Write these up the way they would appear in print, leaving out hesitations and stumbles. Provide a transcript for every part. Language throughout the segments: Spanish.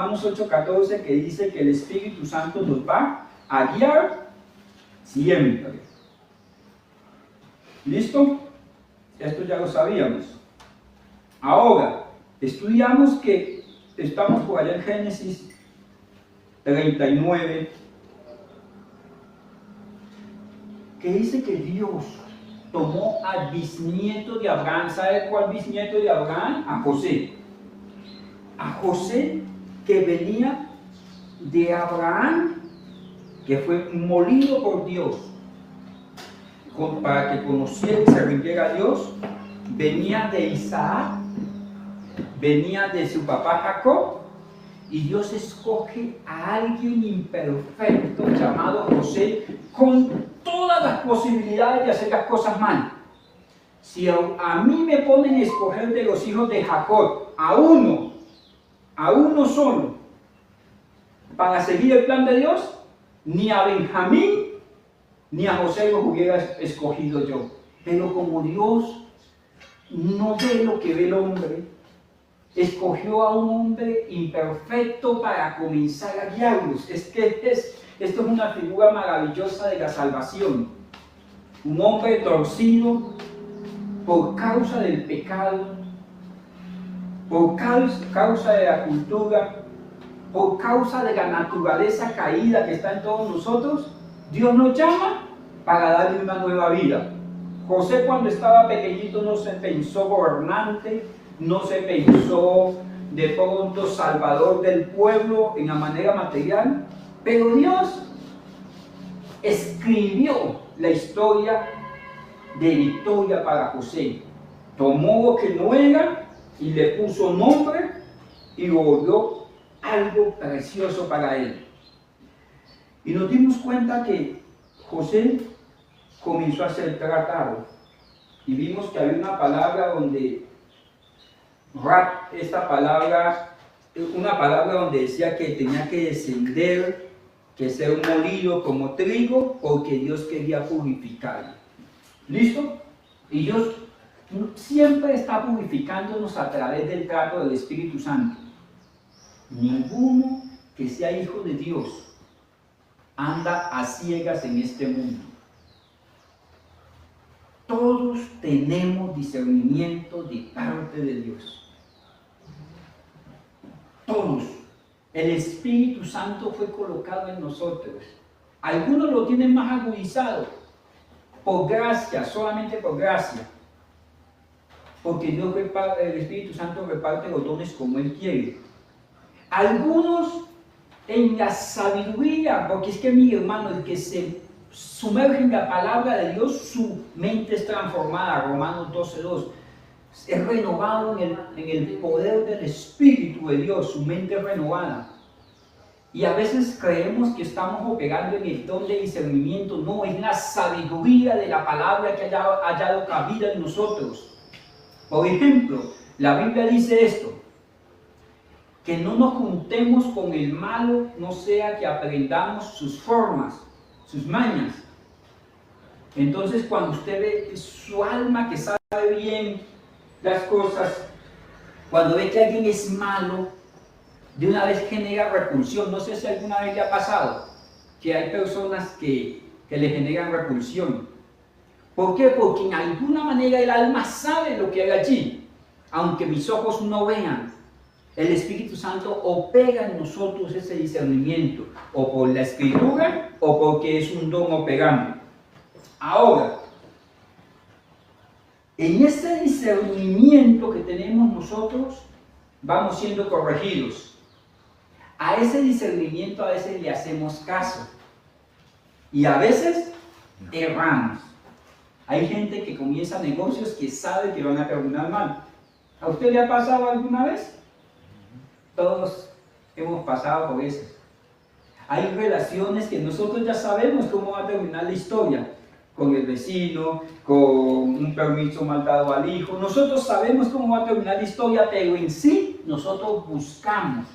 Romanos 8:14 que dice que el Espíritu Santo nos va a guiar siempre. ¿Listo? Esto ya lo sabíamos. Ahora, estudiamos que estamos por allá en Génesis 39, que dice que Dios tomó al bisnieto de Abraham. ¿Sabe cuál bisnieto de Abraham? A José. A José, que venía de Abraham, que fue molido por Dios para que conociera y se rindiera a Dios. Venía de Isaac, venía de su papá Jacob, y Dios escoge a alguien imperfecto llamado José, con todas las posibilidades de hacer las cosas mal. Si a mí me ponen a escoger de los hijos de Jacob a uno solo, para seguir el plan de Dios, ni a Benjamín ni a José los hubiera escogido yo. Pero como Dios no ve lo que ve el hombre, escogió a un hombre imperfecto para comenzar a guiarlos. Esto es una figura maravillosa de la salvación. Un hombre torcido por causa del pecado, por causa de la cultura, por causa de la naturaleza caída que está en todos nosotros. Dios nos llama para darle una nueva vida. José, cuando estaba pequeñito, no se pensó gobernante, no se pensó de pronto salvador del pueblo en la manera material, pero Dios escribió la historia de victoria para José. Tomó lo que no era y le puso nombre y lo volvió algo precioso para él. Y nos dimos cuenta que José comenzó a ser tratado, y vimos que había una palabra donde una palabra donde decía que tenía que descender, que ser molido como trigo, porque Dios quería purificarlo. ¿Listo? Y Dios siempre está purificándonos a través del trato del Espíritu Santo. Ninguno que sea hijo de Dios anda a ciegas en este mundo. Todos tenemos discernimiento de parte de Dios. Todos. El Espíritu Santo fue colocado en nosotros. Algunos lo tienen más agudizado, por gracia, solamente por gracia. Porque Dios el Espíritu Santo reparte los dones como Él quiere. Algunos en la sabiduría, porque es que mi hermano, el que se sumerge en la palabra de Dios, su mente es transformada. Romanos 12:2. Es renovado en el poder del Espíritu de Dios, su mente es renovada. Y a veces creemos que estamos operando en el don de discernimiento. No, es la sabiduría de la palabra que haya hallado cabida en nosotros. Por ejemplo, la Biblia dice esto: que no nos juntemos con el malo, no sea que aprendamos sus formas, sus mañas. Entonces, cuando usted ve su alma que sabe bien las cosas, cuando ve que alguien es malo, de una vez genera repulsión. No sé si alguna vez le ha pasado que hay personas que le generan repulsión. ¿Por qué? Porque en alguna manera el alma sabe lo que hay allí, aunque mis ojos no vean. El Espíritu Santo opera en nosotros ese discernimiento, o por la Escritura, o porque es un don operando. Ahora, en ese discernimiento que tenemos nosotros, vamos siendo corregidos. A ese discernimiento a veces le hacemos caso, y a veces erramos. Hay gente que comienza negocios que sabe que van a terminar mal. ¿A usted le ha pasado alguna vez? Todos hemos pasado por eso. Hay relaciones que nosotros ya sabemos cómo va a terminar la historia. Con el vecino, con un permiso mal dado al hijo. Nosotros sabemos cómo va a terminar la historia, pero en sí nosotros buscamos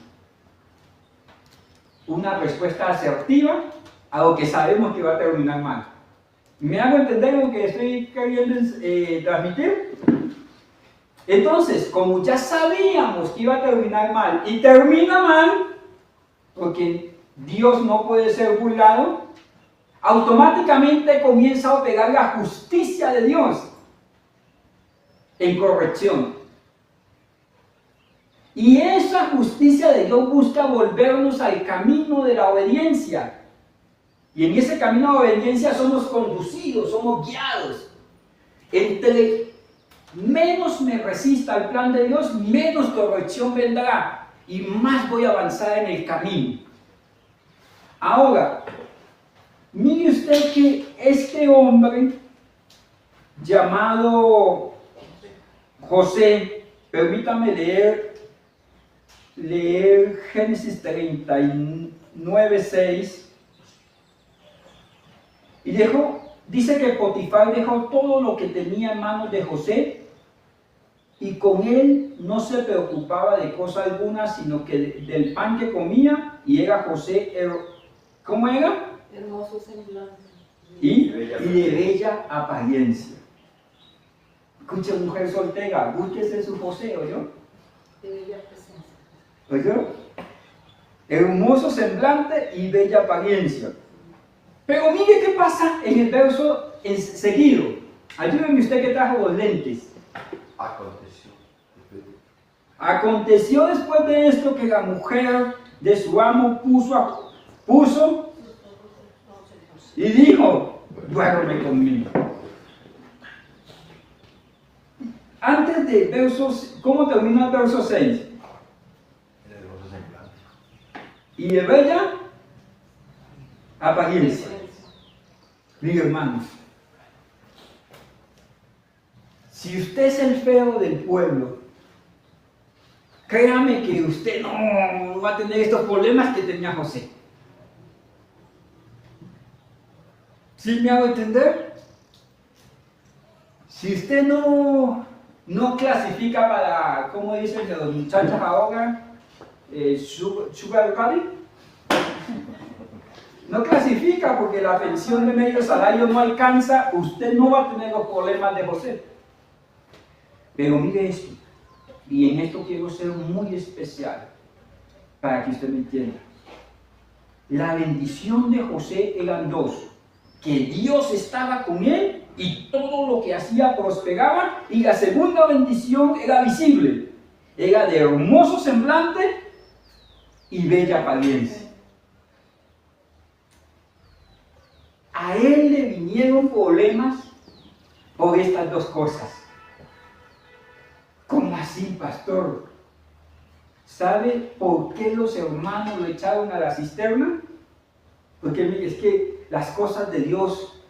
una respuesta asertiva a lo que sabemos que va a terminar mal. ¿Me hago entender lo que estoy queriendo transmitir? Entonces, como ya sabíamos que iba a terminar mal y termina mal, porque Dios no puede ser burlado, automáticamente comienza a operar la justicia de Dios en corrección. Y esa justicia de Dios busca volvernos al camino de la obediencia. Y en ese camino de obediencia somos conducidos, somos guiados. Entre menos me resista al plan de Dios, menos corrección vendrá y más voy a avanzar en el camino. Ahora, mire usted que este hombre llamado José, permítame leer Génesis 39:6, y dice que Potifar dejó todo lo que tenía en manos de José, y con él no se preocupaba de cosa alguna, sino que del pan que comía, y era José, ¿cómo era? Hermoso semblante. Y de bella apariencia. Escuche, mujer soltera, búsquese su José, ¿oyó? De bella presencia. ¿Oyó? Hermoso semblante y bella apariencia. Pero mire qué pasa en el verso seguido. Ayúdeme usted que trajo los lentes. Aconteció después de esto que la mujer de su amo puso y dijo: duerme conmigo. Antes de versos, ¿cómo termina el verso 6? Y de bella apariencia. Mire, hermanos, si usted es el feo del pueblo, créame que usted no va a tener estos problemas que tenía José. ¿Sí me hago entender? Si usted no clasifica para, ¿cómo dicen los muchachos ahora? Sugar daddy. No clasifica porque la pensión de medio salario no alcanza, usted no va a tener los problemas de José. Pero mire esto, y en esto quiero ser muy especial para que usted me entienda. La bendición de José eran dos: que Dios estaba con él y todo lo que hacía prosperaba, y la segunda bendición era visible, era de hermoso semblante y bella apariencia. A él le vinieron problemas por estas dos cosas. ¿Cómo así, pastor? ¿Sabe por qué los hermanos lo echaron a la cisterna? Porque mire, es que las cosas de Dios,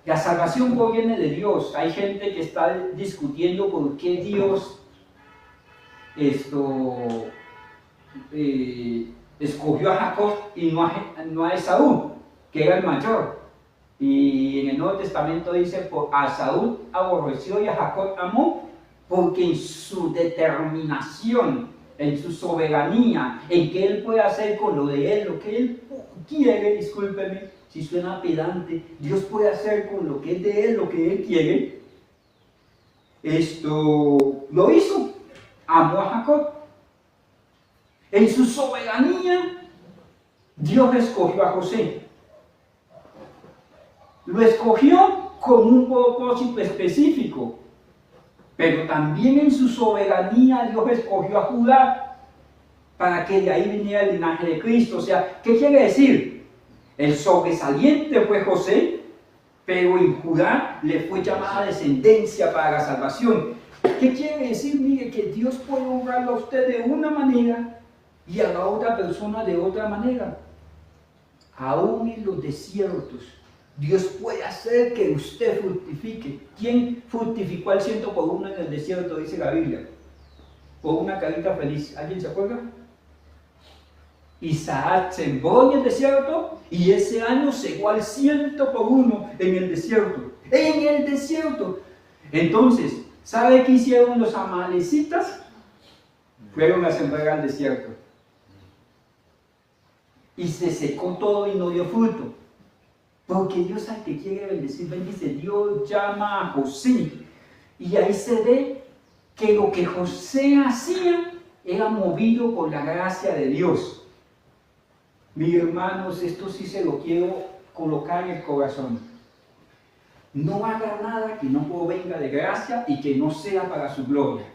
la salvación proviene de Dios. Hay gente que está discutiendo por qué Dios escogió a Jacob y no a Esaú, que era el mayor. Y en el Nuevo Testamento dice: a Esaú aborreció y a Jacob amó, porque en su determinación, en su soberanía, en que él puede hacer con lo de él, lo que él quiere, discúlpeme si suena pedante, Dios puede hacer con lo que es de él, lo que él quiere, lo hizo, amó a Jacob. En su soberanía, Dios escogió a José. Lo escogió con un propósito específico, pero también en su soberanía Dios escogió a Judá para que de ahí viniera el linaje de Cristo. O sea, ¿qué quiere decir? El sobresaliente fue José, pero en Judá le fue llamada descendencia para la salvación. ¿Qué quiere decir? Mire, que Dios puede honrarlo a usted de una manera y a la otra persona de otra manera. Aún en los desiertos, Dios puede hacer que usted fructifique. ¿Quién fructificó al 100% en el desierto? Dice la Biblia. Por una carita feliz. ¿Alguien se acuerda? Isaac sembró en el desierto y ese año cegó al 100% en el desierto. En el desierto. Entonces, ¿sabe qué hicieron los amalecitas? Fueron a sembrar al desierto. Y se secó todo y no dio fruto. Porque Dios, al que quiere bendecir, bendice. Dios llama a José. Y ahí se ve que lo que José hacía era movido por la gracia de Dios. Mis hermanos, esto sí se lo quiero colocar en el corazón. No haga nada que no provenga de gracia y que no sea para su gloria.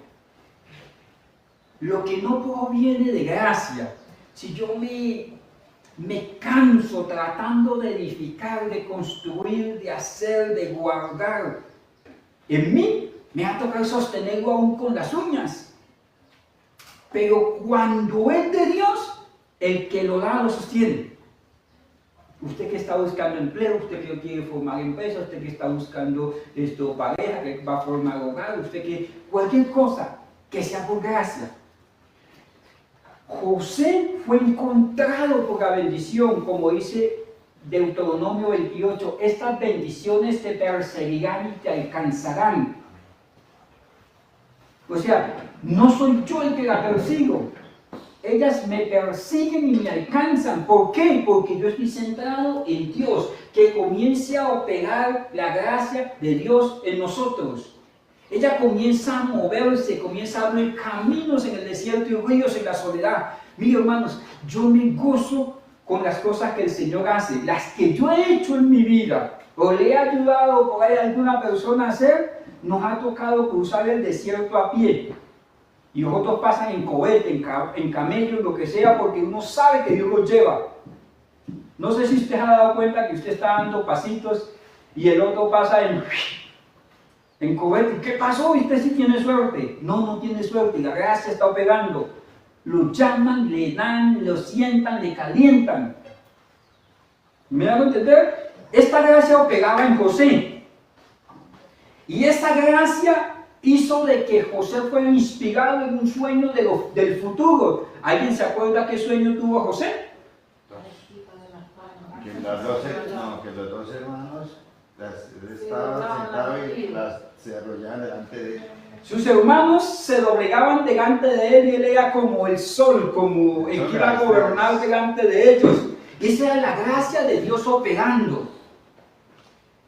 Lo que no proviene de gracia, si yo me canso tratando de edificar, de construir, de hacer, de guardar, en mí me ha tocado sostenerlo aún con las uñas. Pero cuando es de Dios, el que lo da lo sostiene. Usted que está buscando empleo, usted que quiere formar empresa, usted que está buscando pareja, que va a formar hogar, usted que cualquier cosa que sea por gracia. José fue encontrado por la bendición, como dice Deuteronomio 28, estas bendiciones te perseguirán y te alcanzarán. O sea, no soy yo el que la persigo. Ellas me persiguen y me alcanzan. ¿Por qué? Porque yo estoy centrado en Dios. Que comience a operar la gracia de Dios en nosotros. Ella comienza a moverse, comienza a abrir caminos en el desierto y ríos en la soledad. Mis hermanos, yo me gozo con las cosas que el Señor hace. Las que yo he hecho en mi vida, o le he ayudado por ahí a alguna persona a hacer, nos ha tocado cruzar el desierto a pie. Y otros pasan en cohete, en camello, lo que sea, porque uno sabe que Dios los lleva. No sé si usted ha dado cuenta que usted está dando pasitos y el otro pasa en cohete. ¿Qué pasó? ¿Usted sí tiene suerte? No, no tiene suerte. La gracia está operando. Lo llaman, le dan, lo sientan, le calientan. ¿Me hago entender? Esta gracia operaba en José. Y esa gracia hizo de que José fuera inspirado en un sueño del futuro. ¿Alguien se acuerda qué sueño tuvo José? Que los dos hermanos estaban sentados y se arrollaban delante de él. Sus hermanos se doblegaban delante de él y él era como el sol, como el que iba a gobernar delante de ellos. Esa era la gracia de Dios operando.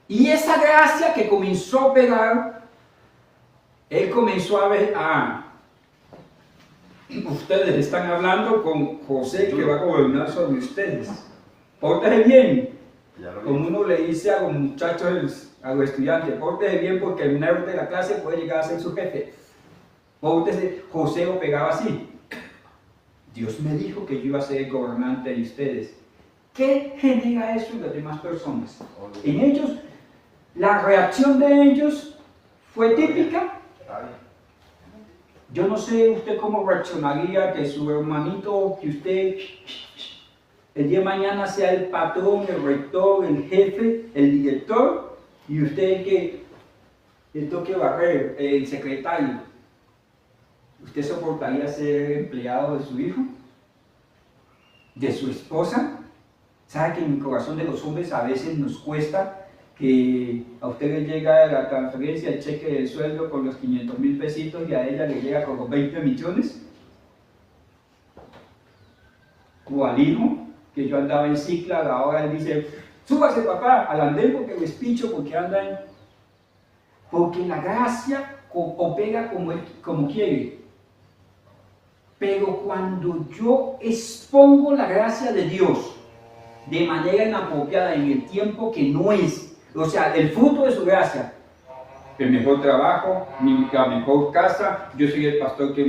Y esa gracia que comenzó a operar, él comenzó a ver, ustedes están hablando con José que va a gobernar sobre ustedes. Pórtese bien. Como uno le dice a los muchachos, a los estudiantes, pórtese bien porque el nerd de la clase puede llegar a ser su jefe. Pórtese. José operaba así. Dios me dijo que yo iba a ser el gobernante de ustedes. ¿Qué genera eso en las demás personas? En ellos, la reacción de ellos fue típica. Yo no sé usted cómo reaccionaría que su hermanito, que usted el día de mañana sea el patrón, el rector, el jefe, el director, y usted que le toque barrer, el secretario. ¿Usted soportaría ser empleado de su hijo? ¿De su esposa? ¿Sabe que en el corazón de los hombres a veces nos cuesta que a usted le llega la transferencia, el cheque de sueldo con los 500,000 pesitos y a ella le llega con los 20 millones? O al hijo, que yo andaba en cicla, ahora él dice, súbase papá al andén porque les picho, porque andan. Porque la gracia opera como quiere. Pero cuando yo expongo la gracia de Dios de manera inapropiada en el tiempo que no es, o sea, el fruto de su gracia, el mejor trabajo, la mejor casa, yo soy el pastor que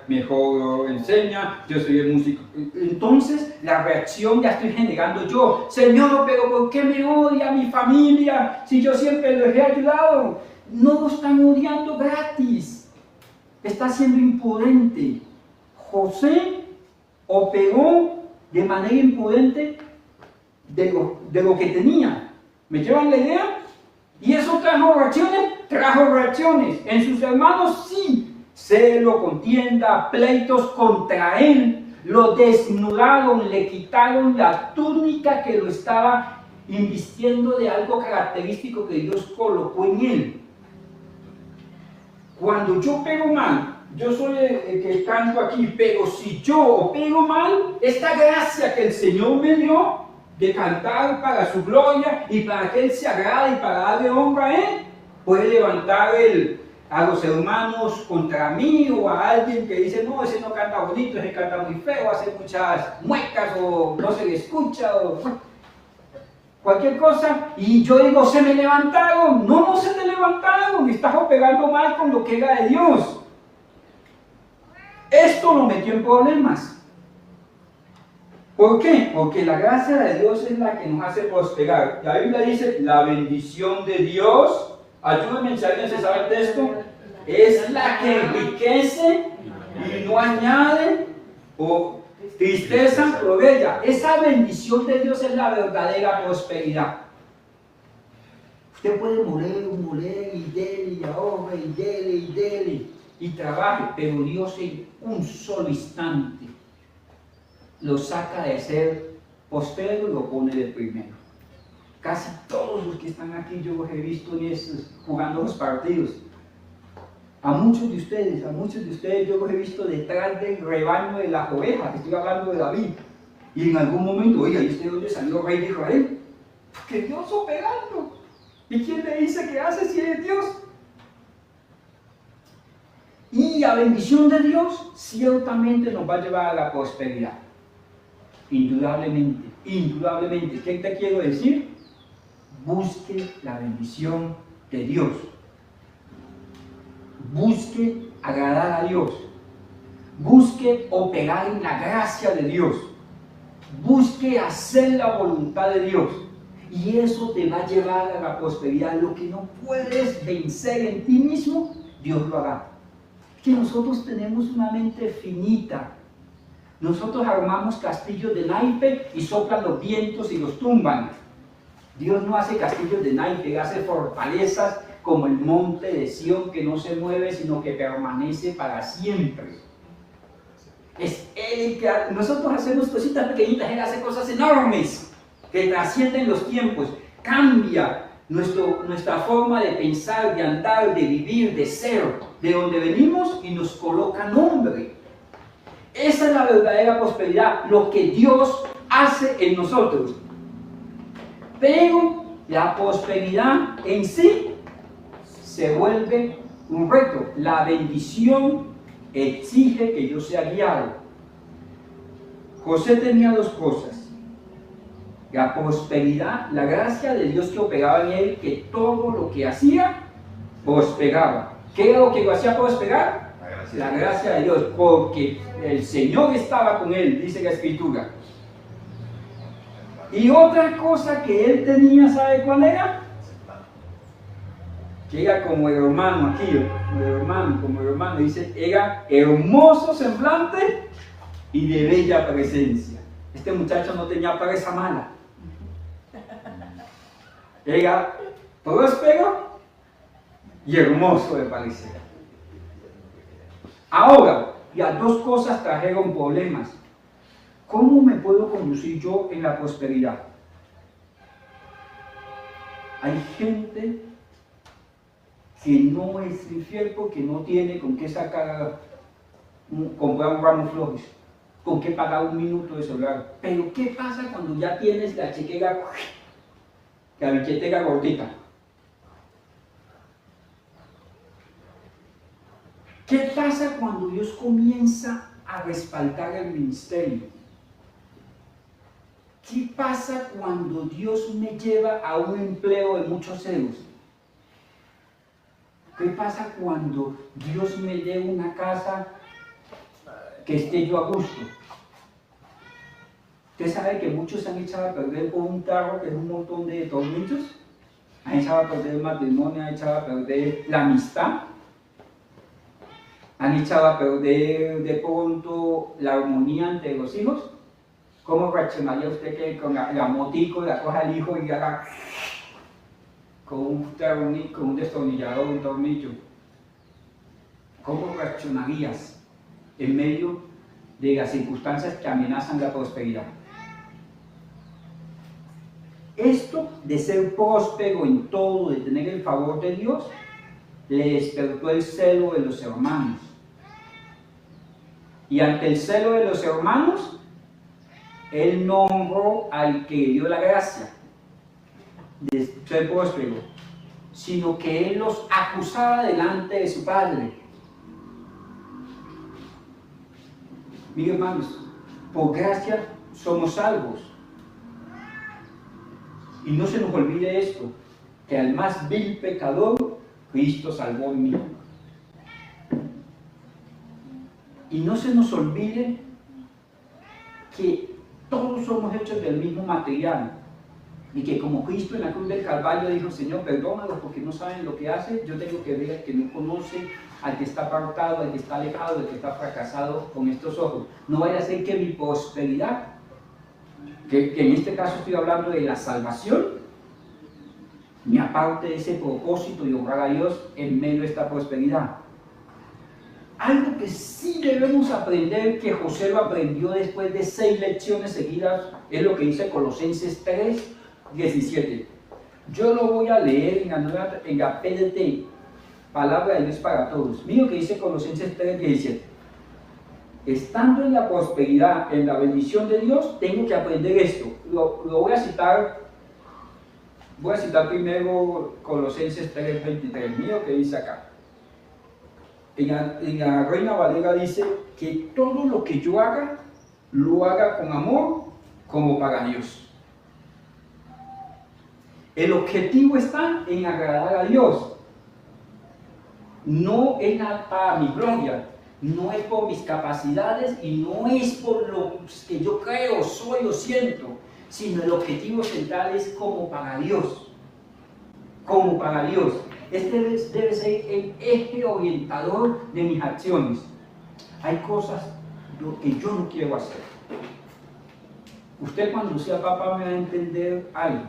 mejor enseña, yo soy el músico. Entonces la reacción ya estoy generando yo. Señor, pero ¿por qué me odia mi familia si yo siempre les he ayudado? No lo están odiando gratis, está siendo imprudente. José operó de manera imprudente de lo que tenía. ¿Me llevan la idea? ¿Y eso trajo reacciones? Trajo reacciones. En sus hermanos sí. Celo, contienda, pleitos contra él. Lo desnudaron, le quitaron la túnica que lo estaba invistiendo de algo característico que Dios colocó en él. Cuando yo pego mal, yo soy el que canto aquí, pero si yo opero mal, esta gracia que el Señor me dio de cantar para su gloria y para que Él se agrade y para darle honra a Él, puede levantar a los hermanos contra mí o a alguien que dice, no, ese no canta bonito, ese canta muy feo, hace muchas muecas o no se le escucha o cualquier cosa, y yo digo, se me levantaron. No, no se te levantaron, estás operando mal con lo que era de Dios. Esto lo metió en problemas. ¿Por qué? Porque la gracia de Dios es la que nos hace prosperar. La Biblia dice, la bendición de Dios, ayúdenme si alguien se sabe el texto, es la que enriquece y no añade o tristeza por ella. Esa bendición de Dios es la verdadera prosperidad. Usted puede moler y dele y ahorre y dele y trabaje, pero Dios en un solo instante lo saca de ser postero y lo pone de primero. Casi todos los que están aquí yo los he visto en esos, jugando los partidos. A muchos de ustedes yo los he visto detrás del rebaño de las ovejas, que estoy hablando de David. Y en algún momento, oiga, ¿y usted dónde salió rey de Israel? Porque Dios operando. ¿Y quién le dice que hace si es Dios? Y la bendición de Dios ciertamente nos va a llevar a la prosperidad. Indudablemente, indudablemente. ¿Qué te quiero decir? Busque la bendición de Dios. Busque agradar a Dios. Busque operar en la gracia de Dios. Busque hacer la voluntad de Dios. Y eso te va a llevar a la prosperidad. Lo que no puedes vencer en ti mismo, Dios lo hará. Que nosotros tenemos una mente finita. Nosotros armamos castillos de naipe y soplan los vientos y los tumban. Dios no hace castillos de naipe, hace fortalezas como el monte de Sión que no se mueve sino que permanece para siempre. Es Él que nosotros hacemos cositas pequeñitas, Él hace cosas enormes que trascienden los tiempos, cambia nuestra forma de pensar, de andar, de vivir, de ser, de donde venimos y nos coloca nombre. Esa es la verdadera prosperidad, lo que Dios hace en nosotros. Pero la prosperidad en sí se vuelve un reto. La bendición exige que yo sea guiado. José tenía dos cosas: la prosperidad, la gracia de Dios que operaba en él, que todo lo que hacía prosperaba. ¿Qué era lo que lo hacía prosperar? La gracia de Dios, porque el Señor estaba con él, dice la Escritura. Y otra cosa que él tenía, ¿sabe cuál era? Que era como el hermano aquí, como el hermano, dice, era hermoso semblante y de bella presencia. Este muchacho no tenía presa mala. Era próspero y hermoso de parecer. Ahora, las dos cosas trajeron problemas. ¿Cómo me puedo conducir yo en la prosperidad? Hay gente que no es infiel porque no tiene con qué comprar un ramo de flores, con qué pagar un minuto de celular. Pero ¿qué pasa cuando ya tienes la chequera, la billetera gordita? ¿Qué pasa cuando Dios comienza a respaldar el ministerio? ¿Qué pasa cuando Dios me lleva a un empleo de muchos ceros? ¿Qué pasa cuando Dios me lleva a una casa que esté yo a gusto? Usted sabe que muchos se han echado a perder por un carro que es un montón de tornillos. Han echado a perder el matrimonio, han echado a perder la amistad. Han echado a perder de pronto la armonía entre los hijos. ¿Cómo reaccionaría usted que con la motico la coja al hijo y haga con un destornillador, un tornillo? ¿Cómo reaccionarías en medio de las circunstancias que amenazan la prosperidad? Esto de ser próspero en todo, de tener el favor de Dios, le despertó el celo de los hermanos. Y ante el celo de los hermanos, él no honró al que le dio la gracia de ser próspero, sino que Él los acusaba delante de su Padre. Mire, hermanos, por gracia somos salvos. Y no se nos olvide esto, que al más vil pecador, Cristo salvó en mí. Y no se nos olvide que todos somos hechos del mismo material. Y que como Cristo en la cruz del Calvario dijo, Señor, perdónalos porque no saben lo que hacen, yo tengo que ver al que no conoce, al que está apartado, al que está alejado, al que está fracasado con estos ojos. No vaya a ser que mi prosperidad, que en este caso estoy hablando de la salvación, me aparte de ese propósito de honrar a Dios en medio de esta prosperidad. Algo que sí debemos aprender, que José lo aprendió después de 6 lecciones seguidas, es lo que dice Colosenses 3:17. Yo lo voy a leer en la PDT, Palabra de Dios para Todos. Mira lo que dice Colosenses 3:17. Estando en la prosperidad, en la bendición de Dios, tengo que aprender esto. Lo voy a citar. Voy a citar primero Colosenses 3:23. Mira lo que dice acá. En la Reina Valera dice que todo lo que yo haga, lo haga con amor, como para Dios. El objetivo está en agradar a Dios. No es para mi gloria, no es por mis capacidades y no es por lo que yo creo, soy o siento, sino el objetivo central es como para Dios. Como para Dios. Este debe ser el eje orientador de mis acciones. Hay cosas que yo no quiero hacer. Usted cuando sea papá me va a entender algo.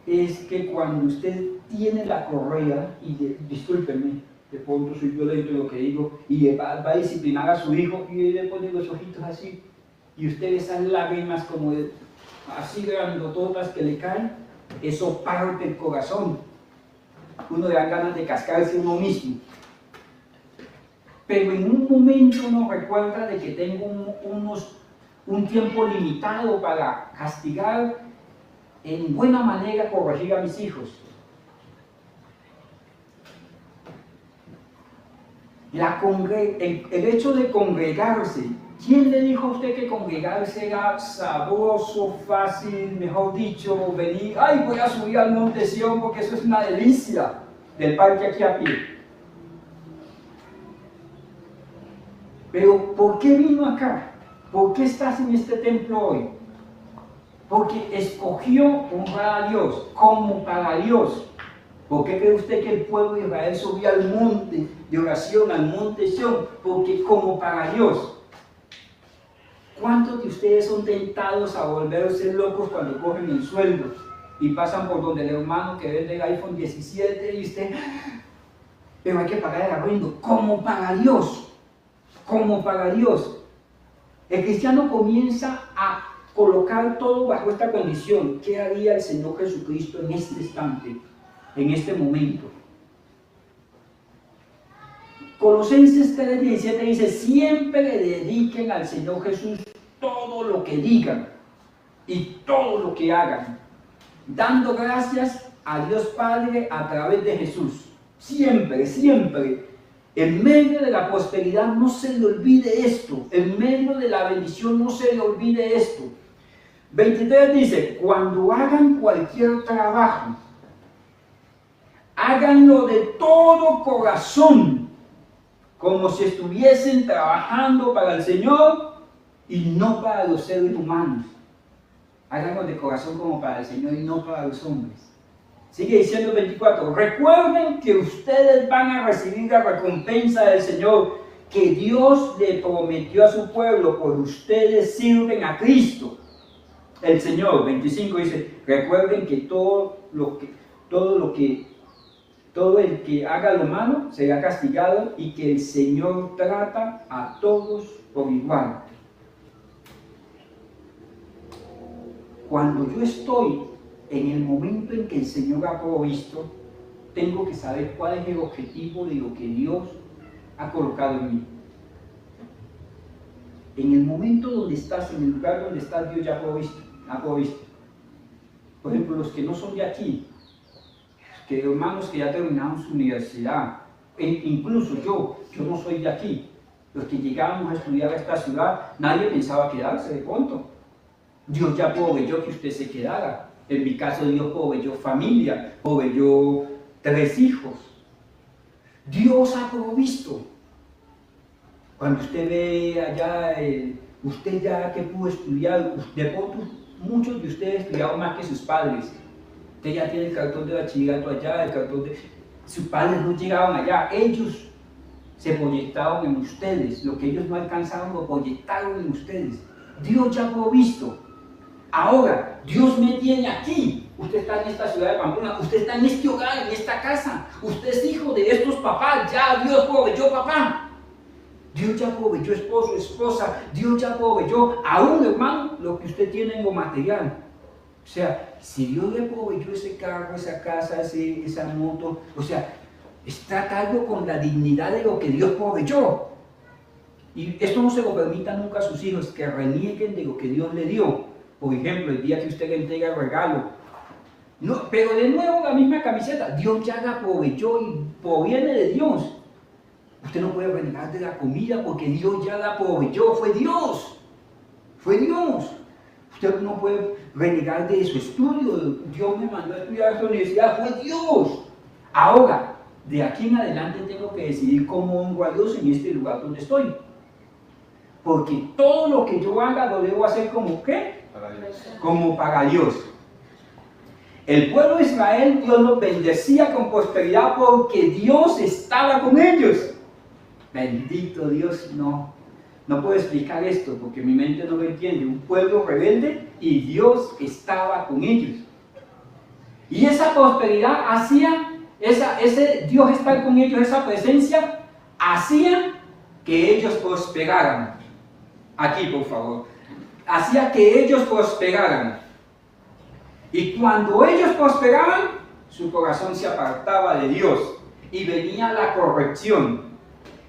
Es que cuando usted tiene la correa, y discúlpenme, de pronto soy violento en lo que digo, y va a disciplinar a su hijo, y le pone los ojitos así, y usted ve esas lágrimas como así grandototas que le caen, eso parte el corazón. Uno le da ganas de cascarse uno mismo. Pero en un momento uno recuerda de que tengo un tiempo limitado para castigar en buena manera, corregir a mis hijos. El hecho de congregarse, ¿quién le dijo a usted que congregarse era sabroso, fácil, mejor dicho, venir, ay, voy a subir al monte Sión porque eso es una delicia, del parque aquí a pie? Pero ¿por qué vino acá? ¿Por qué estás en este templo hoy? Porque escogió honrar a Dios, como para Dios. ¿Por qué cree usted que el pueblo de Israel subía al monte de oración, al monte Sión? Porque como para Dios. ¿Cuántos de ustedes son tentados a volverse locos cuando cogen el sueldo y pasan por donde el hermano que vende el iPhone 17 y usted, pero hay que pagar el arriendo? Como para Dios, como para Dios. El cristiano comienza a colocar todo bajo esta condición. ¿Qué haría el Señor Jesucristo en este instante, en este momento? Colosenses 3:17 dice, siempre le dediquen al Señor Jesús todo lo que digan y todo lo que hagan, dando gracias a Dios Padre a través de Jesús. Siempre, siempre. En medio de la prosperidad no se le olvide esto. En medio de la bendición no se le olvide esto. 23 dice, cuando hagan cualquier trabajo, háganlo de todo corazón, como si estuviesen trabajando para el Señor y no para los seres humanos. Háganlo de corazón como para el Señor y no para los hombres. Sigue diciendo 24, recuerden que ustedes van a recibir la recompensa del Señor que Dios le prometió a su pueblo, pues ustedes sirven a Cristo. El Señor, 25 dice, recuerden que todo el que haga lo malo será castigado y que el Señor trata a todos por igual. Cuando yo estoy en el momento en que el Señor ha provisto, tengo que saber cuál es el objetivo de lo que Dios ha colocado en mí. En el momento donde estás, en el lugar donde estás, Dios ya ha provisto. Por ejemplo, los que no son de aquí, que hermanos que ya terminaron su universidad, incluso yo no soy de aquí. Los que llegábamos a estudiar a esta ciudad, nadie pensaba quedarse de pronto. Dios ya proveyó que usted se quedara. En mi caso, Dios proveyó familia, proveyó 3 hijos. Dios ha provisto. Cuando usted ve allá, usted ya que pudo estudiar, de pronto muchos de ustedes estudiaron más que sus padres. Usted ya tiene el cartón de bachillerato allá, el cartón de... Sus padres no llegaban allá, ellos se proyectaron en ustedes. Lo que ellos no alcanzaron lo proyectaron en ustedes. Dios ya ha provisto. Ahora, Dios me tiene aquí. Usted está en esta ciudad de Pamplona, usted está en este hogar, en esta casa. Usted es hijo de estos papás, ya Dios proveyó papá. Dios ya proveyó esposo, esposa, Dios ya proveyó aún, hermano, lo que usted tiene en lo material. O sea, si Dios le proveyó ese carro, esa casa, esa moto, o sea, está a cargo con la dignidad de lo que Dios proveyó. Y esto no se lo permita nunca a sus hijos, que renieguen de lo que Dios le dio. Por ejemplo, el día que usted le entrega el regalo. No, pero de nuevo la misma camiseta, Dios ya la proveyó y proviene de Dios. Usted no puede renegar de la comida porque Dios ya la proveyó, fue Dios. Fue Dios. Usted no puede renegar de su estudio, Dios me mandó a estudiar a esta universidad, fue Dios. Ahora, de aquí en adelante tengo que decidir cómo honro a Dios en este lugar donde estoy. Porque todo lo que yo haga lo debo hacer como ¿qué? Para Dios. Como para Dios. El pueblo de Israel, Dios los bendecía con prosperidad porque Dios estaba con ellos. Bendito Dios, no puedo explicar esto porque mi mente no lo entiende. Un pueblo rebelde y Dios estaba con ellos. Y esa prosperidad hacía, ese Dios estar con ellos, esa presencia, hacía que ellos prosperaran. Aquí, por favor. Hacía que ellos prosperaran. Y cuando ellos prosperaban, su corazón se apartaba de Dios y venía la corrección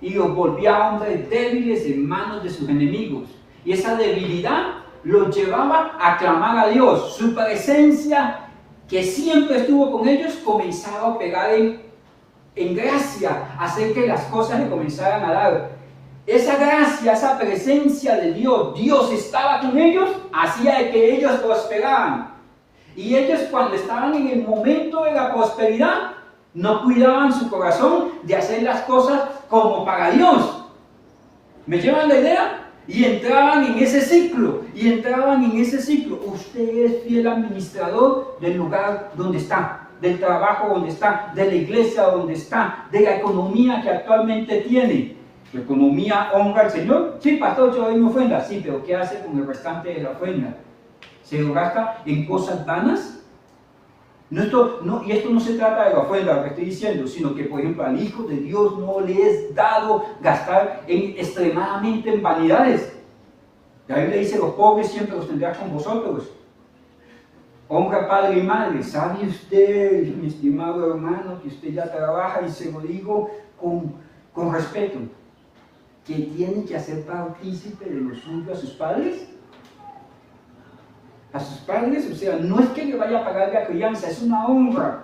y los volvía hombres débiles en manos de sus enemigos. Y esa debilidad los llevaba a clamar a Dios. Su presencia, que siempre estuvo con ellos, comenzaba a operar en gracia, a hacer que las cosas le comenzaran a dar. Esa gracia, esa presencia de Dios, Dios estaba con ellos, hacía de que ellos prosperaran. Y ellos, cuando estaban en el momento de la prosperidad, no cuidaban su corazón de hacer las cosas como para Dios. ¿Me llevan la idea? Y entraban en ese ciclo, Usted es fiel administrador del lugar donde está, del trabajo donde está, de la iglesia donde está, de la economía que actualmente tiene. ¿Su economía honra al Señor? Sí, pastor, yo doy mi ofrenda. Sí, pero ¿qué hace con el restante de la ofrenda? ¿Se lo gasta en cosas vanas? Y esto no se trata de la ofrenda, lo que estoy diciendo, sino que, por ejemplo, al Hijo de Dios no le es dado gastar extremadamente en vanidades. La Biblia dice, los pobres siempre los tendrá con vosotros. Honra padre y madre. ¿Sabe usted, mi estimado hermano, que usted ya trabaja, y se lo digo con respeto, que tiene que hacer partícipe de lo suyo a sus padres? A sus padres, o sea, no es que le vaya a pagar la crianza, es una honra.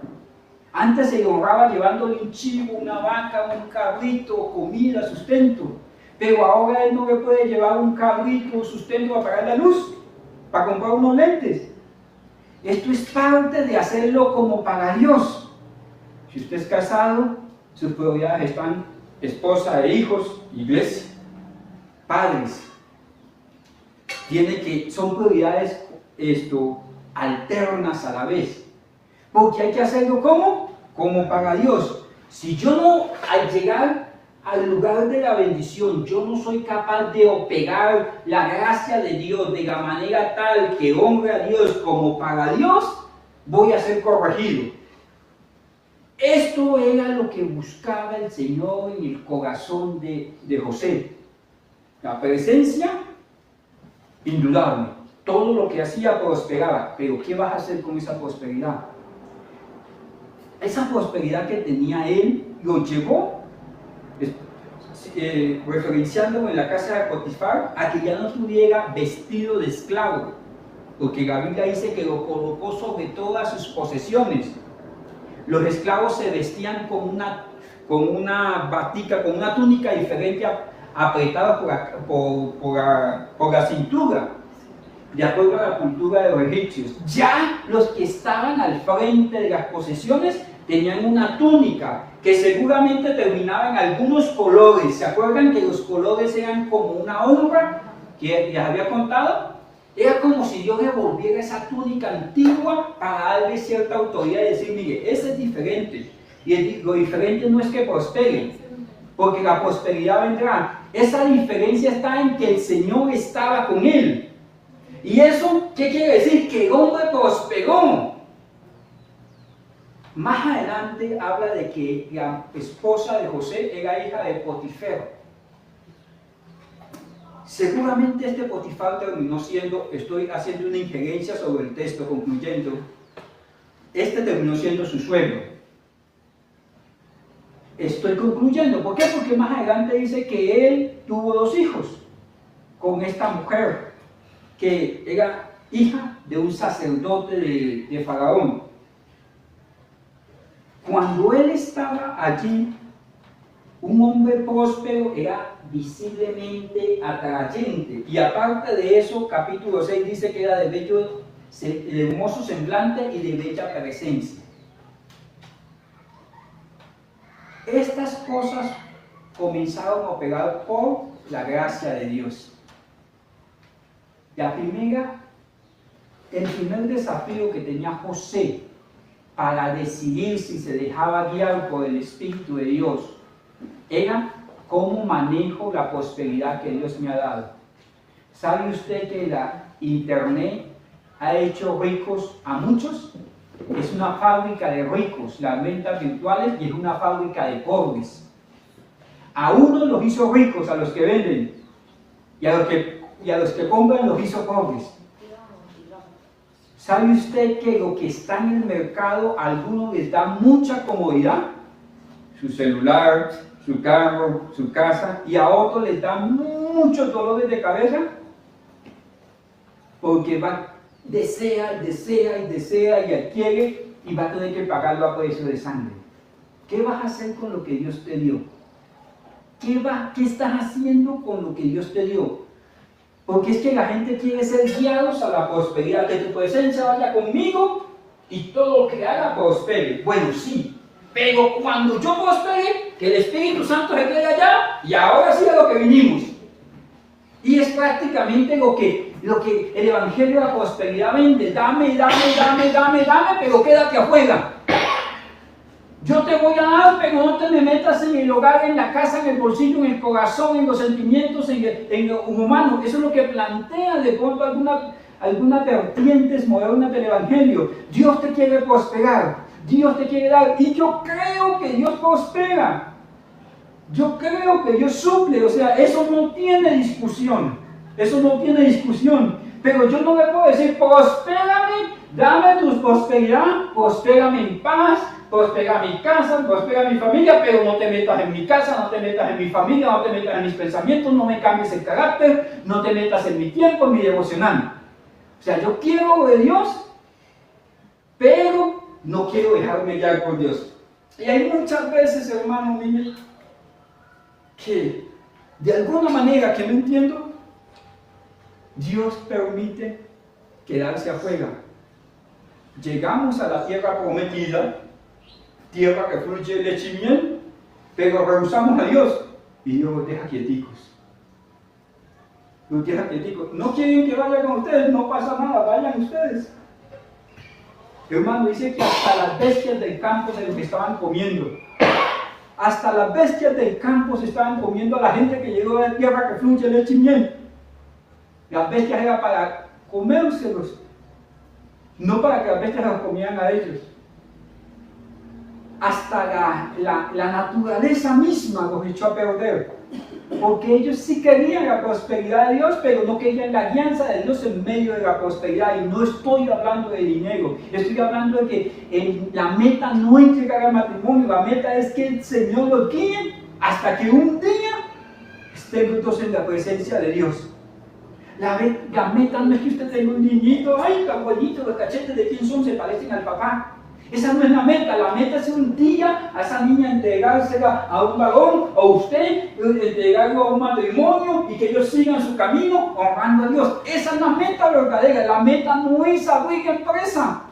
Antes se le honraba llevándole un chivo, una vaca, un cabrito, comida, sustento. Pero ahora él no le puede llevar un cabrito, sustento para pagar la luz, para comprar unos lentes. Esto es parte de hacerlo como para Dios. Si usted es casado, sus prioridades están esposa e hijos, iglesia, padres. Son prioridades alternas a la vez, porque hay que hacerlo como para Dios. Si yo no, al llegar al lugar de la bendición, yo no soy capaz de operar la gracia de Dios de la manera tal que honre a Dios como para Dios, voy a ser corregido. Esto era lo que buscaba el Señor en el corazón de José. La presencia indudable. Todo lo que hacía prosperaba, pero ¿qué vas a hacer con esa prosperidad? Esa prosperidad que tenía él lo llevó, referenciándolo en la casa de Potifar, a que ya no tuviera vestido de esclavo, porque la Biblia dice que lo colocó sobre todas sus posesiones. los esclavos se vestían con una batica, con una túnica diferente apretada por la cintura, de acuerdo a la cultura de los egipcios. Ya los que estaban al frente de las posesiones tenían una túnica que seguramente terminaba en algunos colores. ¿Se acuerdan que los colores eran como una honra que les había contado? Era como si Dios devolviera esa túnica antigua para darle cierta autoridad y decir, mire, ese es diferente. Y lo diferente no es que prospere, porque la prosperidad vendrá. Esa diferencia está en que el Señor estaba con él. ¿Y eso qué quiere decir? Que el hombre prosperó. Más adelante habla de que la esposa de José era hija de Potifar. Seguramente este Potifar terminó siendo, estoy haciendo una injerencia sobre el texto, concluyendo, este terminó siendo su suegro. Estoy concluyendo, ¿por qué? Porque más adelante dice que él tuvo 2 hijos con esta mujer, que era hija de un sacerdote de Faraón. Cuando él estaba allí, un hombre próspero era visiblemente atrayente, y aparte de eso, capítulo 6 dice que era de hermoso semblante y de bella presencia. Estas cosas comenzaron a operar por la gracia de Dios. El primer desafío que tenía José para decidir si se dejaba guiar por el Espíritu de Dios era cómo manejo la prosperidad que Dios me ha dado. ¿Sabe usted que la Internet ha hecho ricos a muchos? Es una fábrica de ricos, las ventas virtuales, y es una fábrica de pobres. A unos los hizo ricos, a los que venden, y a los que compran los hizo pobres. ¿Sabe usted que lo que está en el mercado a algunos les da mucha comodidad? Su celular, su carro, su casa, y a otros les da muchos dolores de cabeza porque desea y adquiere, y va a tener que pagarlo a precio de sangre. ¿Qué vas a hacer con lo que Dios te dio? ¿Qué estás haciendo con lo que Dios te dio? Porque es que la gente quiere ser guiados a la prosperidad, que tu presencia vaya conmigo y todo lo que haga prospere. Bueno, sí, pero cuando yo prospere, que el Espíritu Santo se quede allá, y ahora sí a lo que vinimos. Y es prácticamente lo que el Evangelio de la prosperidad vende. Dame, pero quédate afuera. Yo te voy a dar, pero no te me metas en el hogar, en la casa, en el bolsillo, en el corazón, en los sentimientos, en lo humano. Eso es lo que plantea de pronto algunas vertientes modernas del Evangelio. Dios te quiere prosperar, Dios te quiere dar, y yo creo que Dios prospera. Yo creo que Dios suple, o sea, eso no tiene discusión. Pero yo no le puedo decir, prospérame, dame tu prosperidad, prospérame en paz, prospera mi casa, prospera mi familia, pero no te metas en mi casa, no te metas en mi familia, no te metas en mis pensamientos, no me cambies el carácter, no te metas en mi tiempo, en mi devocional. O sea, yo quiero lo de Dios, pero no quiero dejarme guiar por Dios. Y hay muchas veces, hermano mío, que de alguna manera que no entiendo, Dios permite quedarse afuera. Llegamos a la tierra prometida, tierra que fluye leche y miel, pero rehusamos a Dios y Dios los deja quieticos. Los deja quieticos. No quieren que vaya con ustedes, no pasa nada, vayan ustedes. Hermano, dice que hasta las bestias del campo se los estaban comiendo. Hasta las bestias del campo se estaban comiendo a la gente que llegó de la tierra que fluye leche y miel. Las bestias eran para comérselos, no para que las bestias los comieran a ellos. Hasta la naturaleza misma los echó a perder, porque ellos sí querían la prosperidad de Dios, pero no querían la guianza de Dios en medio de la prosperidad. Y no estoy hablando de dinero, estoy hablando de que la meta no es llegar al matrimonio, la meta es que el Señor los guíe hasta que un día estén juntos en la presencia de Dios. La meta no es que usted tenga un niñito, ay, tan bonito, los cachetes de quién son, se parecen al papá. Esa no es la meta es un día a esa niña entregársela a un varón o usted entregarlo a un matrimonio y que ellos sigan su camino honrando a Dios. Esa es la meta verdadera. La meta no es abrir empresa.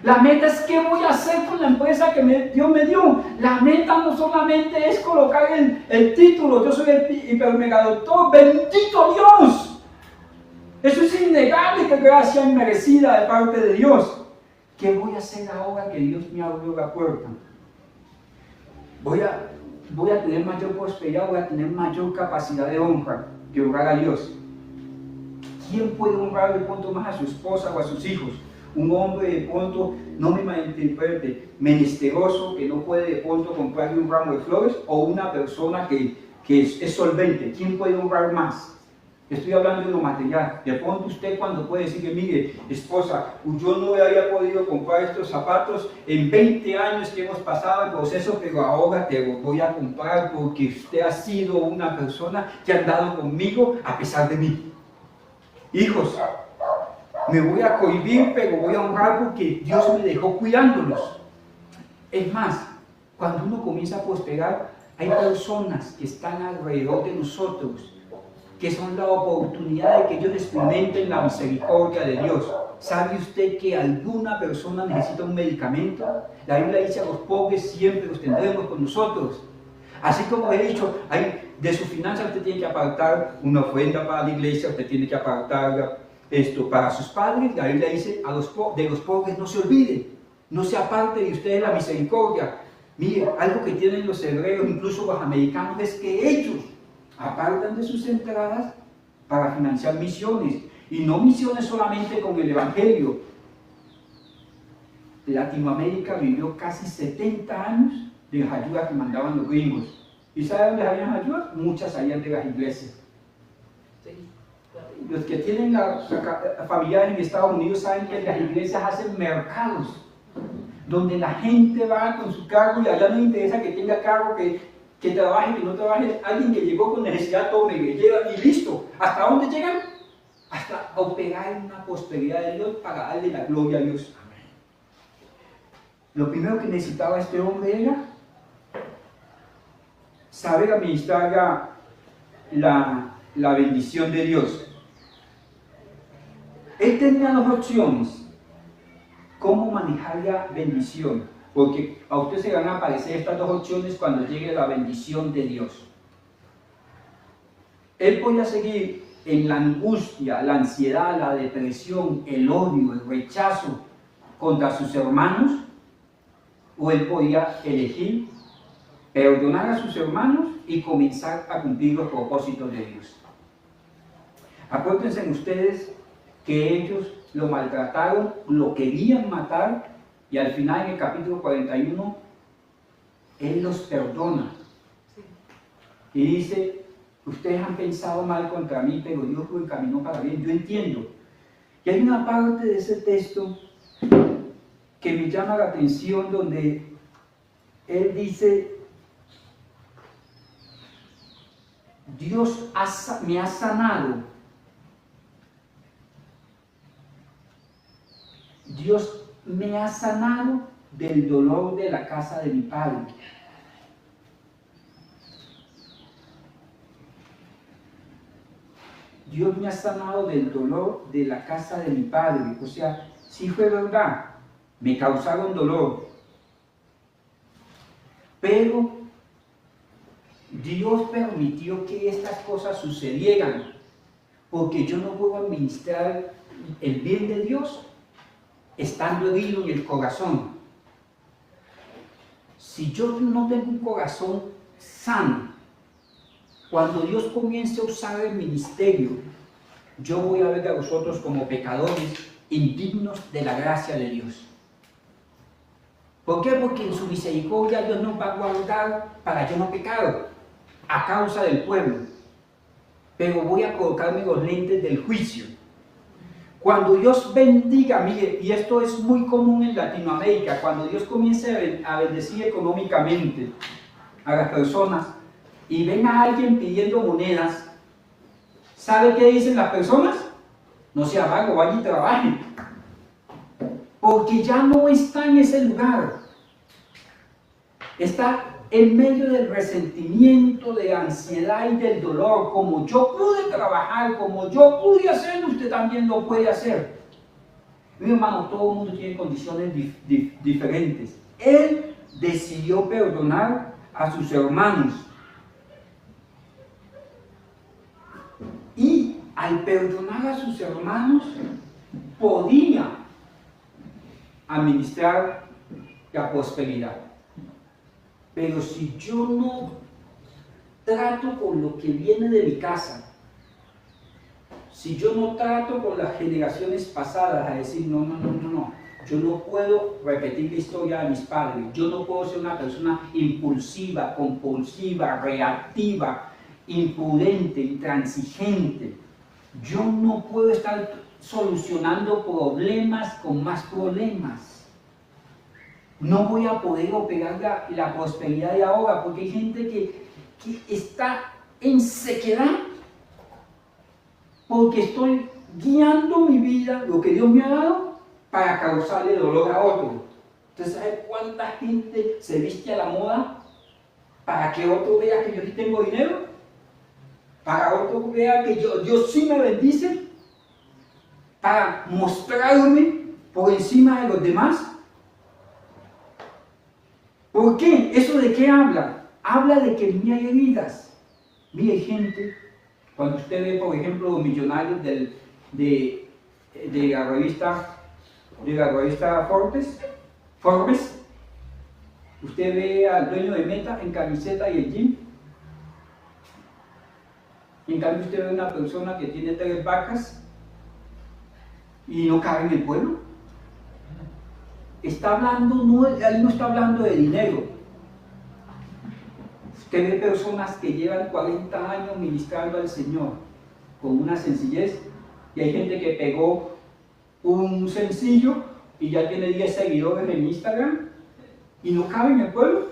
La meta es qué voy a hacer con la empresa que Dios me dio. La meta no solamente es colocar el título, yo soy el hipermegadoctor, bendito Dios. Eso es innegable, que gracia inmerecida de parte de Dios. ¿Qué voy a hacer ahora que Dios me abrió la puerta? Voy a tener mayor prosperidad, voy a tener mayor capacidad de honra que honrar a Dios. ¿Quién puede honrar de pronto más a su esposa o a sus hijos? Un hombre de pronto, no me malinterprete, menesteroso, que no puede de pronto comprarle un ramo de flores, o una persona que es solvente. ¿Quién puede honrar más? Estoy hablando de lo material. De pronto usted cuando puede decir que, mire, esposa, yo no había podido comprar estos zapatos en 20 años que hemos pasado el proceso, pero ahora te los voy a comprar porque usted ha sido una persona que ha andado conmigo a pesar de mí. Hijos, me voy a cohibir, pero voy a honrar porque Dios me dejó cuidándolos. Es más, cuando uno comienza a prosperar, hay personas que están alrededor de nosotros, que son la oportunidad de que ellos experimenten la misericordia de Dios. ¿Sabe usted que alguna persona necesita un medicamento? La Biblia dice: a los pobres siempre los tendremos con nosotros. Así como he dicho, de su finanza usted tiene que apartar una ofrenda para la iglesia, usted tiene que apartar esto para sus padres. La Biblia dice: de los pobres no se olvide, no se aparte de ustedes la misericordia. Mire, algo que tienen los hebreos, incluso los americanos, es que ellos apartan de sus entradas para financiar misiones, y no misiones solamente con el evangelio. Latinoamérica vivió casi 70 años de las ayudas que mandaban los gringos. ¿Y sabe dónde habían ayudas? Muchas salían de las iglesias. Los que tienen familiares en Estados Unidos saben que las iglesias hacen mercados donde la gente va con su carro, y allá no le interesa que tenga carro, que trabaje, que no trabaje. Alguien que llegó con necesidad, tome, le lleva y listo. ¿Hasta dónde llegan? Hasta operar en una prosperidad de Dios para darle la gloria a Dios. Amén. Lo primero que necesitaba este hombre era saber administrar la bendición de Dios. Él tenía dos opciones: cómo manejar la bendición, porque a usted se van a aparecer estas dos opciones cuando llegue la bendición de Dios. Él podía seguir en la angustia, la ansiedad, la depresión, el odio, el rechazo contra sus hermanos, o él podía elegir perdonar a sus hermanos y comenzar a cumplir los propósitos de Dios. Acuérdense ustedes que ellos lo maltrataron, lo querían matar, y al final, en el capítulo 41, Él los perdona. Y dice: ustedes han pensado mal contra mí, pero Dios lo encaminó para bien. Yo entiendo. Y hay una parte de ese texto que me llama la atención, donde Él dice: Dios me ha sanado. Dios me ha sanado del dolor de la casa de mi padre. Dios me ha sanado del dolor de la casa de mi padre. O sea, sí fue verdad, me causaron dolor, pero Dios permitió que estas cosas sucedieran, porque yo no puedo administrar el bien de Dios estando herido en el corazón. Si yo no tengo un corazón sano, cuando Dios comience a usar el ministerio, yo voy a ver a vosotros como pecadores indignos de la gracia de Dios. ¿Por qué? Porque en su misericordia Dios nos va a guardar para yo no pecar a causa del pueblo. Pero voy a colocarme los lentes del juicio. Cuando Dios bendiga, mire, y esto es muy común en Latinoamérica, cuando Dios comience a bendecir económicamente a las personas y ven a alguien pidiendo monedas, ¿sabe qué dicen las personas? No sea vago, vaya y trabaje. porque ya no está en ese lugar. Está en medio del resentimiento, de la ansiedad y del dolor. Como yo pude trabajar, como yo pude hacerlo, usted también lo puede hacer. Mi hermano, todo el mundo tiene condiciones diferentes. Él decidió perdonar a sus hermanos. Y al perdonar a sus hermanos, podía administrar la prosperidad. Pero si yo no trato con lo que viene de mi casa, si yo no trato con las generaciones pasadas a decir, no, yo no puedo repetir la historia de mis padres, yo no puedo ser una persona impulsiva, compulsiva, reactiva, imprudente, intransigente, yo no puedo estar solucionando problemas con más problemas. No voy a poder operar la prosperidad de ahora, porque hay gente que está en sequedad, porque estoy guiando mi vida, lo que Dios me ha dado, para causarle dolor a otro. ¿Usted sabe cuánta gente se viste a la moda para que otro vea que yo sí tengo dinero? Para otro vea que Dios sí me bendice, para mostrarme por encima de los demás. ¿Por qué? ¿Eso de qué habla? Habla de que en mí hay heridas. Mire, gente, cuando usted ve, por ejemplo, los millonarios de la revista Forbes, usted ve al dueño de Meta en camiseta y el jean. En cambio, usted ve a una persona que tiene 3 vacas y no cabe en el pueblo. Está hablando, él no está hablando de dinero. Usted ve personas que llevan 40 años ministrando al Señor con una sencillez, y hay gente que pegó un sencillo y ya tiene 10 seguidores en Instagram y no cabe en el pueblo.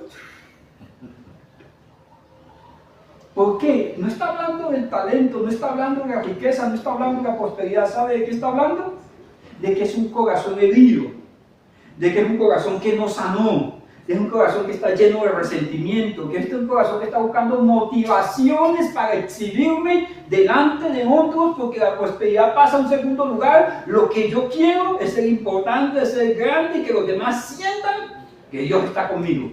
¿Por qué? No está hablando del talento, no está hablando de la riqueza, no está hablando de la prosperidad. ¿Sabe de qué está hablando? De que es un corazón herido, de que es un corazón que no sanó, es un corazón que está lleno de resentimiento, que es un corazón que está buscando motivaciones para exhibirme delante de otros, porque la prosperidad pasa a un segundo lugar. Lo que yo quiero es ser importante, es ser grande y que los demás sientan que Dios está conmigo.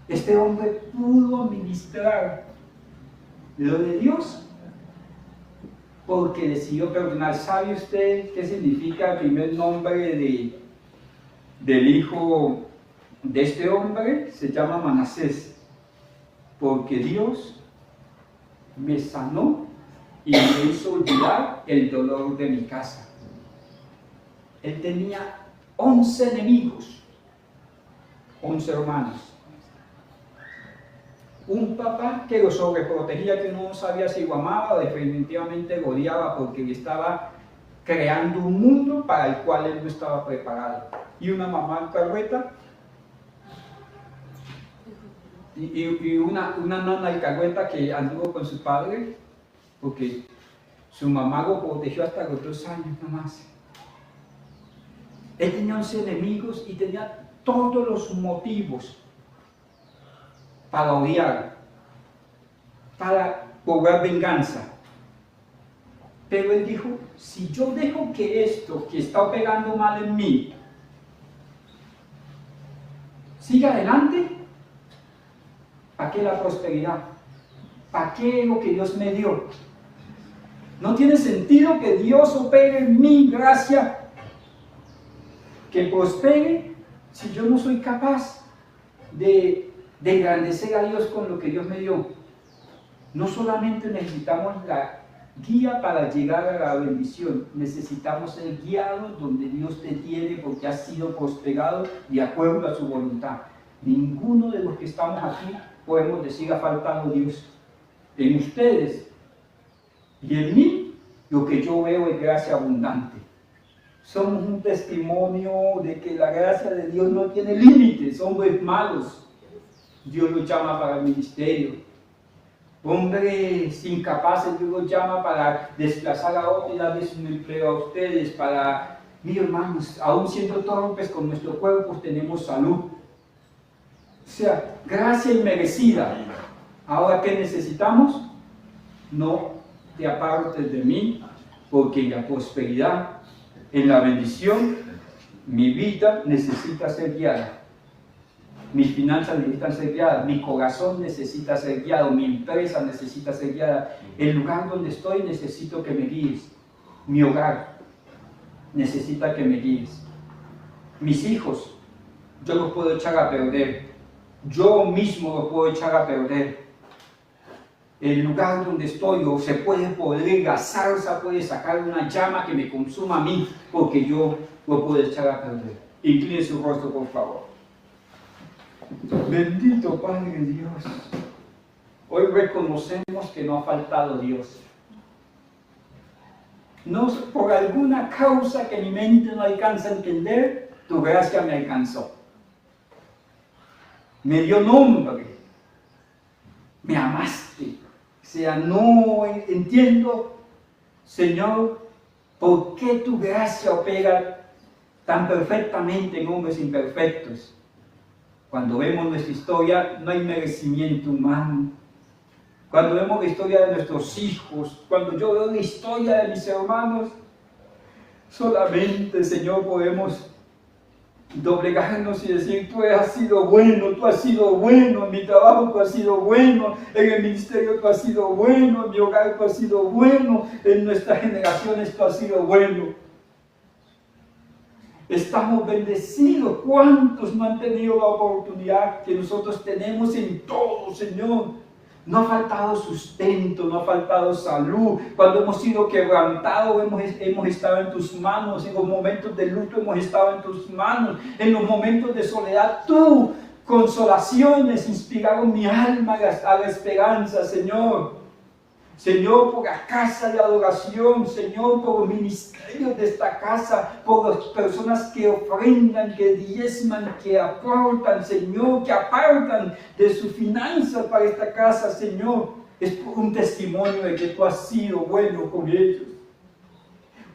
Este hombre pudo administrar lo de Dios porque decidió perdonar. ¿Sabe usted qué significa el primer nombre del hijo de este hombre? Se llama Manasés, porque Dios me sanó y me hizo olvidar el dolor de mi casa. Él tenía 11 enemigos, 11 hermanos. Un papá que lo sobreprotegía, que no sabía si lo amaba o definitivamente lo odiaba, porque le estaba creando un mundo para el cual él no estaba preparado. Y una mamá alcahueta, y una nana alcahueta que anduvo con su padre, porque su mamá lo protegió hasta los 2 años nomás. Él tenía 11 enemigos y tenía todos los motivos para odiar, para cobrar venganza. Pero él dijo, si yo dejo que esto que está operando mal en mí siga adelante, ¿para qué la prosperidad? ¿Para qué lo que Dios me dio? No tiene sentido que Dios opere en mi gracia, que prospere, si yo no soy capaz de engrandecer a Dios con lo que Dios me dio. No solamente necesitamos la guía para llegar a la bendición, necesitamos ser guiados donde Dios te tiene, porque has sido prosperado de acuerdo a su voluntad. Ninguno de los que estamos aquí podemos decir ha faltado Dios. En ustedes y en mí, lo que yo veo es gracia abundante. Somos un testimonio de que la gracia de Dios no tiene límites. Hombres malos, Dios los llama para el ministerio. Hombres incapaces, Dios los llama para desplazar a otros y darles un empleo a ustedes, para Mira, hermanos, aún siendo torpes con nuestro cuerpo, tenemos salud. O sea, gracia inmerecida. Ahora, ¿qué necesitamos? No te apartes de mí, porque en la prosperidad, en la bendición, mi vida necesita ser guiada. Mis finanzas necesitan ser guiadas, mi corazón necesita ser guiado, mi empresa necesita ser guiada, el lugar donde estoy necesito que me guíes, mi hogar necesita que me guíes, mis hijos, yo los puedo echar a perder, yo mismo los puedo echar a perder, el lugar donde estoy o se puede podrir, la zarza puede sacar una llama que me consuma a mí, porque yo lo puedo echar a perder. Incline su rostro, por favor. Bendito Padre Dios, hoy reconocemos que no ha faltado Dios. No, por alguna causa que mi mente no alcanza a entender, tu gracia me alcanzó. Me dio nombre, me amaste. O sea, no entiendo, Señor, por qué tu gracia opera tan perfectamente en hombres imperfectos. Cuando vemos nuestra historia, no hay merecimiento humano. Cuando vemos la historia de nuestros hijos, cuando yo veo la historia de mis hermanos, solamente, Señor, podemos doblegarnos y decir, tú has sido bueno, en mi trabajo tú has sido bueno, en el ministerio tú has sido bueno, en mi hogar tú has sido bueno, en nuestras generaciones tú has sido bueno. Estamos bendecidos. ¿Cuántos no han tenido la oportunidad que nosotros tenemos en todo, Señor? No ha faltado sustento, no ha faltado salud. Cuando hemos sido quebrantados, hemos estado en tus manos. En los momentos de luto hemos estado en tus manos. En los momentos de soledad, tú, consolaciones, inspiraron mi alma a la esperanza, Señor. Señor, por la casa de adoración, Señor, por los ministerios de esta casa, por las personas que ofrendan, que diezman, que aportan, Señor, que apartan de sus finanzas para esta casa, Señor. Es un testimonio de que tú has sido bueno con ellos.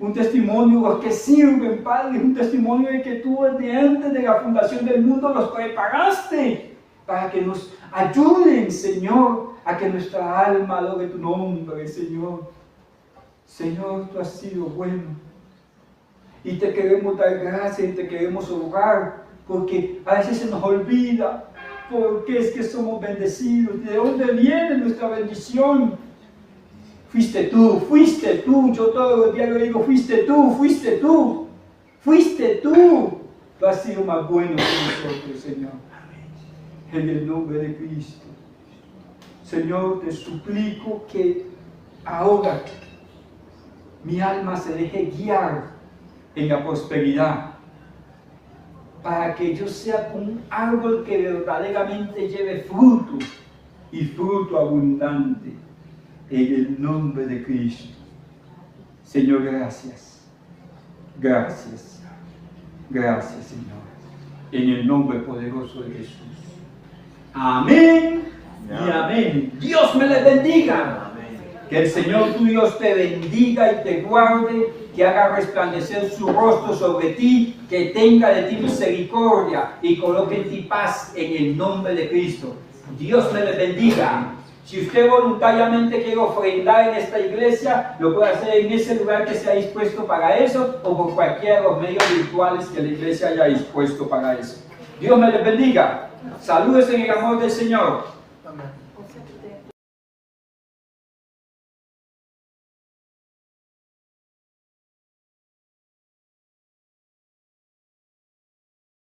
Un testimonio de los que sirven, Padre, un testimonio de que tú desde antes de la fundación del mundo los preparaste para que nos ayuden, Señor, a que nuestra alma adore tu nombre, Señor. Señor, tú has sido bueno. Y te queremos dar gracias y te queremos honrar, porque a veces se nos olvida, porque es que somos bendecidos. ¿De dónde viene nuestra bendición? Fuiste tú. Yo todos los días le digo, fuiste tú. Tú has sido más bueno que nosotros, Señor. En el nombre de Cristo. Señor, te suplico que ahora mi alma se deje guiar en la prosperidad, para que yo sea como un árbol que verdaderamente lleve fruto y fruto abundante, en el nombre de Cristo. Señor, gracias, Señor, en el nombre poderoso de Jesús. Amén y amén. Dios me les bendiga. Que el Señor tu Dios te bendiga y te guarde, que haga resplandecer su rostro sobre ti, que tenga de ti misericordia y coloque en ti paz en el nombre de Cristo. Dios me les bendiga. Si usted voluntariamente quiere ofrendar en esta iglesia, lo puede hacer en ese lugar que sea dispuesto para eso, o por cualquiera de los medios virtuales que la iglesia haya dispuesto para eso. Dios me les bendiga. Saludos en el amor del Señor.